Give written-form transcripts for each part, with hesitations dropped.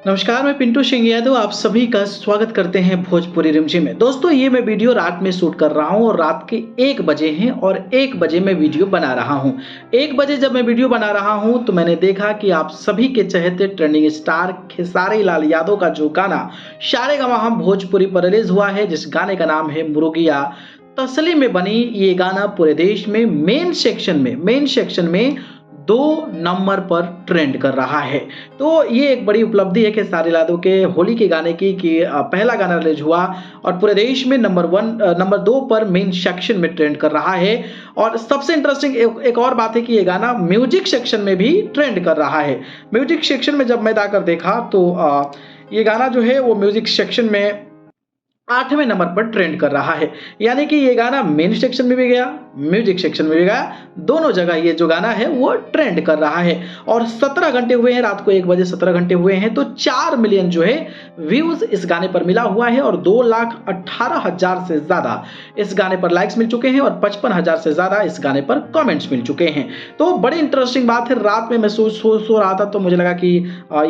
नमस्कार, मैं पिंटू सिंह यादव आप सभी का स्वागत करते हैं भोजपुरी रिमझिम में। दोस्तों, ये मैं वीडियो रात में शूट कर रहा हूँ और रात के 1 बजे हैं और 1 बजे मैं वीडियो बना रहा हूँ। 1 बजे जब मैं वीडियो बना रहा हूँ तो मैंने देखा कि आप सभी के चहेते ट्रेंडिंग स्टार खेसारी लाल यादव का जो गाना सारेगामा भोजपुरी पर रिलीज हुआ है, जिस गाने का नाम है मुर्गिया तसली में बनी, ये गाना पूरे देश में मेन सेक्शन में 2 नंबर पर ट्रेंड कर रहा है। तो ये एक बड़ी उपलब्धि है खेसारी यादव के होली के गाने की कि पहला गाना रिलीज हुआ और पूरे देश में नंबर 2 पर मेन सेक्शन में ट्रेंड कर रहा है। और सबसे इंटरेस्टिंग एक और बात है कि ये गाना म्यूजिक सेक्शन में भी ट्रेंड कर रहा है। म्यूजिक सेक्शन में जब मैं जाकर देखा तो ये गाना जो है वो म्यूजिक सेक्शन में 8वें नंबर पर ट्रेंड कर रहा है। यानी कि ये गाना मेन सेक्शन में भी गया, म्यूजिक सेक्शन में भी गया, दोनों जगह ये जो गाना है वो ट्रेंड कर रहा है। और 17 घंटे हुए हैं, रात को 1 बजे 17 घंटे हुए हैं तो 4 मिलियन जो है व्यूज इस गाने पर मिला हुआ है और 2,18,000 से ज्यादा इस गाने पर लाइक्स मिल चुके हैं और 55,000 से ज्यादा इस गाने पर कमेंट्स मिल चुके हैं। तो बड़ी इंटरेस्टिंग बात है। रात में मैं सो रहा था तो मुझे लगा कि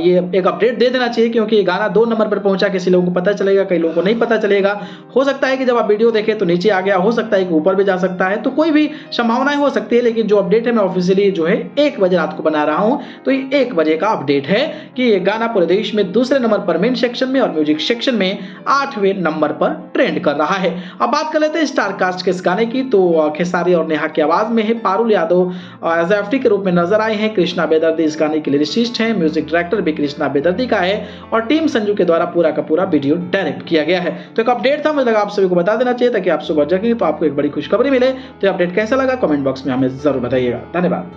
ये एक अपडेट दे देना चाहिए, क्योंकि ये गाना 2 नंबर पर पहुंचा, किसी लोगों को पता चलेगा, कई लोगों को नहीं पता चलेगा। हो सकता है कि जब आप वीडियो देखें तो नीचे आ गया, हो सकता है कि ऊपर भी जा सकता है, तो कोई भी संभावनाएं हो सकती है। लेकिन जो अपडेट है मैं ऑफिशियली जो है 1 बजे रात को बना रहा हूं, तो ये 1 बजे का अपडेट है कि ये गाना पूरे देश में 2 नंबर पर मेन सेक्शन में और म्यूजिक सेक्शन में 8वें नंबर पर ट्रेंड कर रहा है। अब बात कर लेते हैं स्टार कास्ट के इस गाने की। तो खेसारी और नेहा की आवाज में है, पारुल यादव एज एफटी के रूप में नजर आए हैं, कृष्णा बेदर्दी इस गाने के लिरिसिस्ट हैं, म्यूजिक डायरेक्टर भी कृष्णा बेदर्दी का है और टीम संजू के द्वारा पूरा का पूरा वीडियो डायरेक्ट किया गया है। तो एक अपडेट था, मुझे लगा आप सभी को बता देना चाहिए ताकि आप सुबह जगेंगे तो आपको एक बड़ी खुशखबरी मिले। तो अपडेट कैसा लगा कमेंट बॉक्स में हमें जरूर बताइएगा। धन्यवाद।